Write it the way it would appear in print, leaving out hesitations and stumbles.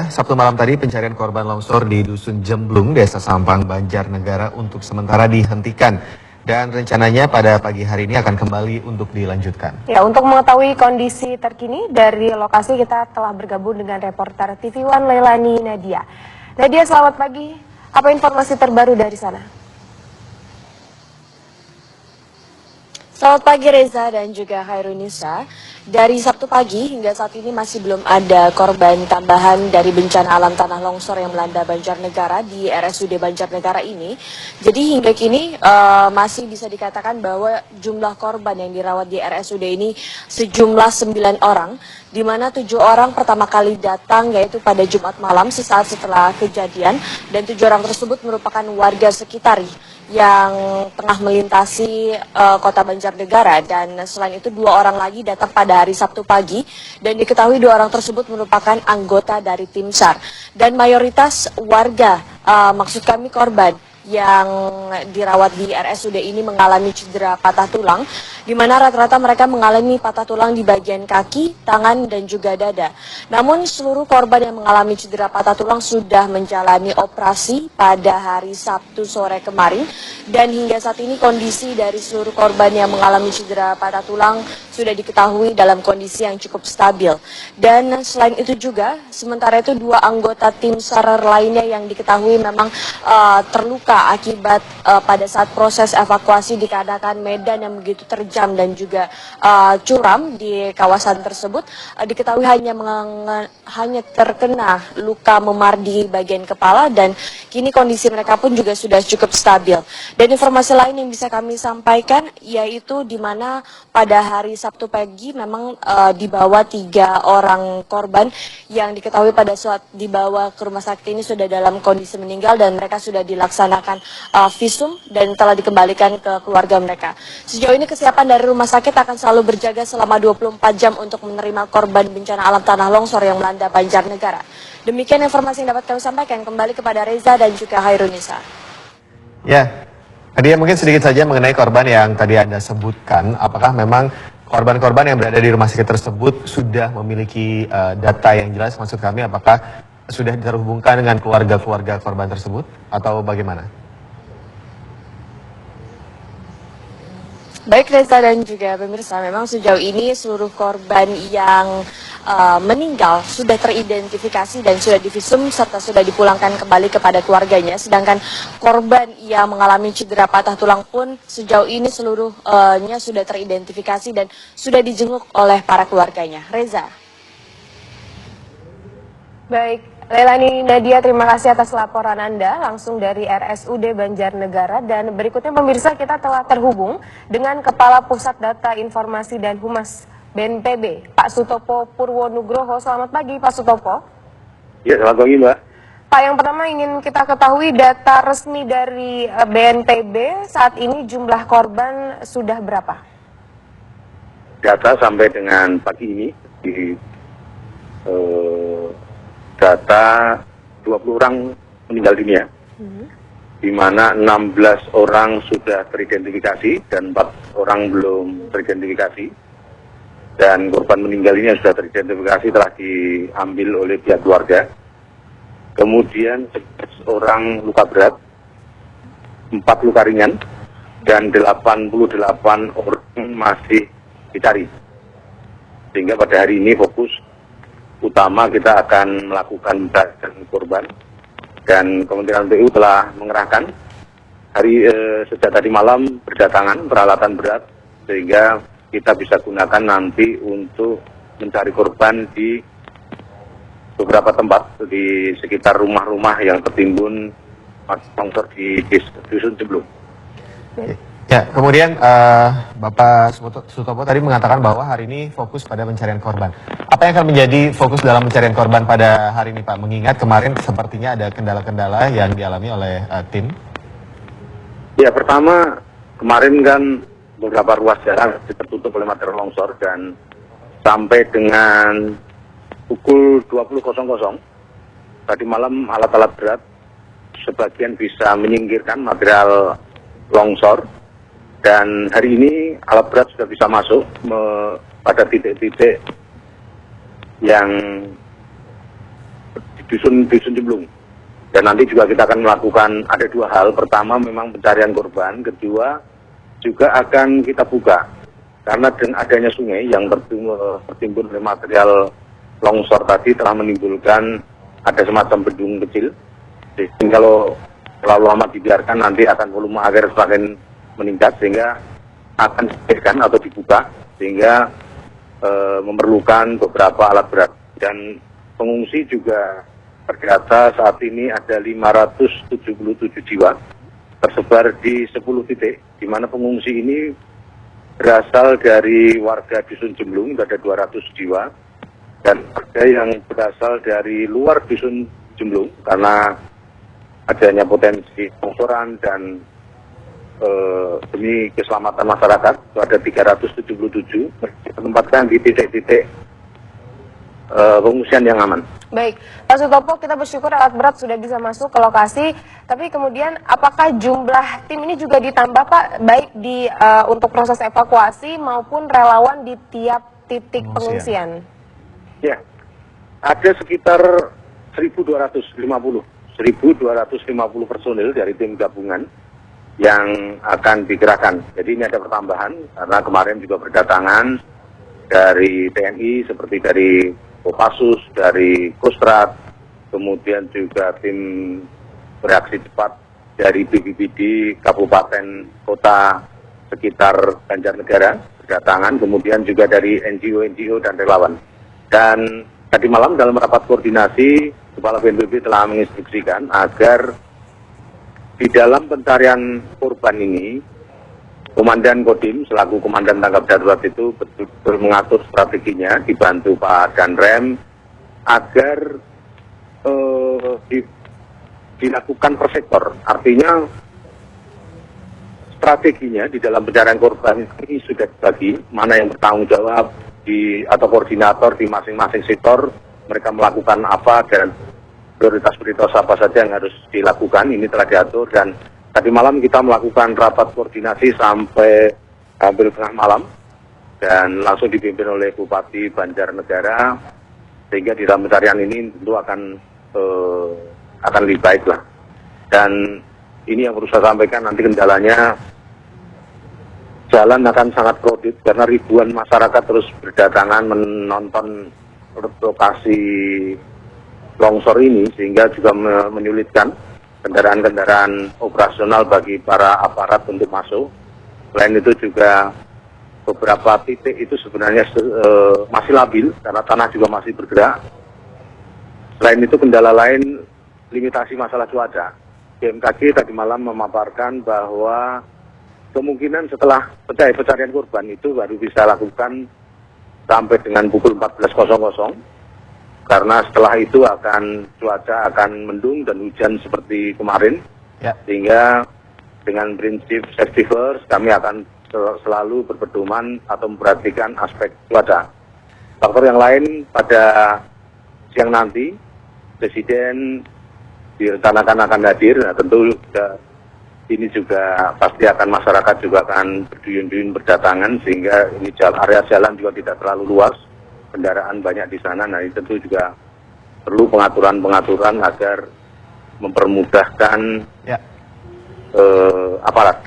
Sabtu malam tadi pencarian korban longsor di Dusun Jemblung, Desa Sampang, Banjarnegara untuk sementara dihentikan. Dan rencananya pada pagi hari ini akan kembali untuk dilanjutkan. Ya, untuk mengetahui kondisi terkini dari lokasi kita telah bergabung dengan reporter TV One Leilani Nadia. Nadia, selamat pagi. Apa informasi terbaru dari sana? Selamat pagi Reza dan juga Khairunisa. Dari Sabtu pagi hingga saat ini masih belum ada korban tambahan dari bencana alam tanah longsor yang melanda Banjarnegara di RSUD Banjarnegara ini. Jadi hingga kini masih bisa dikatakan bahwa jumlah korban yang dirawat di RSUD ini sejumlah 9 orang, di mana 7 orang pertama kali datang yaitu pada Jumat malam sesaat setelah kejadian, dan 7 orang tersebut merupakan warga sekitar yang tengah melintasi kota Banjarnegara, dan selain itu 2 orang lagi datang pada hari Sabtu pagi dan diketahui 2 orang tersebut merupakan anggota dari tim SAR, dan mayoritas warga maksud kami korban yang dirawat di RSUD ini mengalami cedera patah tulang, di mana rata-rata mereka mengalami patah tulang di bagian kaki, tangan, dan juga dada. Namun seluruh korban yang mengalami cedera patah tulang sudah menjalani operasi pada hari Sabtu sore kemarin, dan hingga saat ini kondisi dari seluruh korban yang mengalami cedera patah tulang sudah diketahui dalam kondisi yang cukup stabil. Dan selain itu juga, sementara itu 2 anggota tim SAR lainnya yang diketahui memang terluka akibat pada saat proses evakuasi dikarenakan medan yang begitu terjam dan juga curam di kawasan tersebut. Diketahui hanya terkena luka memar di bagian kepala, dan kini kondisi mereka pun juga sudah cukup stabil. Dan informasi lain yang bisa kami sampaikan yaitu di mana pada hari Sabtu pagi memang dibawa 3 orang korban yang diketahui pada saat dibawa ke rumah sakit ini sudah dalam kondisi meninggal, dan mereka sudah dilaksanakan visum dan telah dikembalikan ke keluarga mereka. Sejauh ini kesiapan dari rumah sakit akan selalu berjaga selama 24 jam untuk menerima korban bencana alam tanah longsor yang melanda Banjarnegara. Demikian informasi yang dapat kami sampaikan. Kembali kepada Reza dan juga Khairunisa. Ya, Nadia, mungkin sedikit saja mengenai korban yang tadi Anda sebutkan. Apakah memang korban-korban yang berada di rumah sakit tersebut sudah memiliki data yang jelas? Maksud kami, apakah sudah terhubungkan dengan keluarga-keluarga korban tersebut atau bagaimana? Baik Reza dan juga pemirsa, memang sejauh ini seluruh korban yang meninggal sudah teridentifikasi dan sudah divisum serta sudah dipulangkan kembali kepada keluarganya. Sedangkan korban yang mengalami cedera patah tulang pun sejauh ini seluruhnya sudah teridentifikasi dan sudah dijenguk oleh para keluarganya. Reza. Baik, Leilani Nadia, terima kasih atas laporan Anda langsung dari RSUD Banjarnegara. Dan berikutnya pemirsa, kita telah terhubung dengan Kepala Pusat Data Informasi dan Humas BNPB, Pak Sutopo Purwonugroho. Selamat pagi Pak Sutopo. Ya, selamat pagi Mbak. Pak, yang pertama ingin kita ketahui data resmi dari BNPB saat ini jumlah korban sudah berapa? Data sampai dengan pagi ini di data 20 orang meninggal dunia, di mana 16 orang sudah teridentifikasi dan 4 orang belum teridentifikasi, dan korban meninggal ini yang sudah teridentifikasi telah diambil oleh pihak keluarga. Kemudian 11 orang luka berat, 4 luka ringan, dan 88 orang masih dicari. Sehingga pada hari ini fokus utama kita akan melakukan pencarian korban, dan Kementerian PU telah mengerahkan sejak tadi malam berdatangan peralatan berat sehingga kita bisa gunakan nanti untuk mencari korban di beberapa tempat di sekitar rumah-rumah yang tertimbun longsor di Dusun Jemblung. Ya, kemudian Bapak Sutopo tadi mengatakan bahwa hari ini fokus pada pencarian korban. Apa yang akan menjadi fokus dalam pencarian korban pada hari ini, Pak? Mengingat kemarin sepertinya ada kendala-kendala yang dialami oleh tim. Ya, pertama kemarin kan beberapa ruas jalan tertutup oleh material longsor, dan sampai dengan pukul 20.00 tadi malam alat-alat berat sebagian bisa menyingkirkan material longsor. Dan hari ini alat berat sudah bisa masuk pada titik-titik yang dusun Jemblung. Dan nanti juga kita akan melakukan ada dua hal. Pertama memang pencarian korban, kedua juga akan kita buka. Karena dengan adanya sungai yang tertimbun oleh material longsor tadi telah menimbulkan ada semacam bendung kecil. Jadi kalau terlalu lama dibiarkan nanti akan volume air semakin meningkat sehingga akan disediakan atau dibuka sehingga memerlukan beberapa alat berat. Dan pengungsi juga terdata saat ini ada 577 jiwa tersebar di 10 titik, di mana pengungsi ini berasal dari warga Dusun Jemblung, ada 200 jiwa, dan warga yang berasal dari luar Dusun Jemblung karena adanya potensi longsoran dan demi keselamatan masyarakat itu ada 377 ditempatkan di titik-titik pengungsian yang aman. Baik, Pak Sutopo, kita bersyukur alat berat sudah bisa masuk ke lokasi. Tapi kemudian apakah jumlah tim ini juga ditambah, Pak, baik di untuk proses evakuasi maupun relawan di tiap titik pengungsian? Ya, ada sekitar 1.250 personil dari tim gabungan yang akan digerakkan. Jadi ini ada pertambahan karena kemarin juga berdatangan dari TNI seperti dari Kopassus, dari Kostrad, kemudian juga tim bereaksi cepat dari BPBD Kabupaten Kota sekitar Banjarnegara berdatangan, kemudian juga dari NGO dan relawan. Dan tadi malam dalam rapat koordinasi, Kepala BNPB telah menginstruksikan agar di dalam pencarian korban ini, Komandan Kodim selaku Komandan Tanggap Darurat itu betul-betul mengatur strateginya, dibantu Pak Danrem, agar dilakukan per sektor. Artinya strateginya di dalam pencarian korban ini sudah dibagi, mana yang bertanggung jawab atau koordinator di masing-masing sektor, mereka melakukan apa dan prioritas-prioritas apa saja yang harus dilakukan. Ini telah diatur dan tadi malam kita melakukan rapat koordinasi sampai hampir tengah malam dan langsung dipimpin oleh Bupati Banjarnegara, sehingga di dalam pencarian ini tentu akan lebih baik lah. Dan ini yang perlu saya sampaikan, nanti kendalanya jalan akan sangat crowded karena ribuan masyarakat terus berdatangan menonton lokasi longsor ini, sehingga juga menyulitkan kendaraan-kendaraan operasional bagi para aparat untuk masuk. Selain itu juga beberapa titik itu sebenarnya masih labil karena tanah juga masih bergerak. Selain itu kendala lain limitasi masalah cuaca. BMKG tadi malam memaparkan bahwa kemungkinan setelah pencarian korban itu baru bisa lakukan sampai dengan pukul 14.00. Karena setelah itu cuaca akan mendung dan hujan seperti kemarin, sehingga dengan prinsip safety first kami akan selalu berpedoman atau memperhatikan aspek cuaca. Faktor yang lain pada siang nanti Presiden direncanakan akan hadir, nah tentu ini juga pasti akan masyarakat juga akan berduyun-duyun berdatangan sehingga ini area jalan juga tidak terlalu luas. Kendaraan banyak di sana, nah ini tentu juga perlu pengaturan-pengaturan agar mempermudahkan aparat.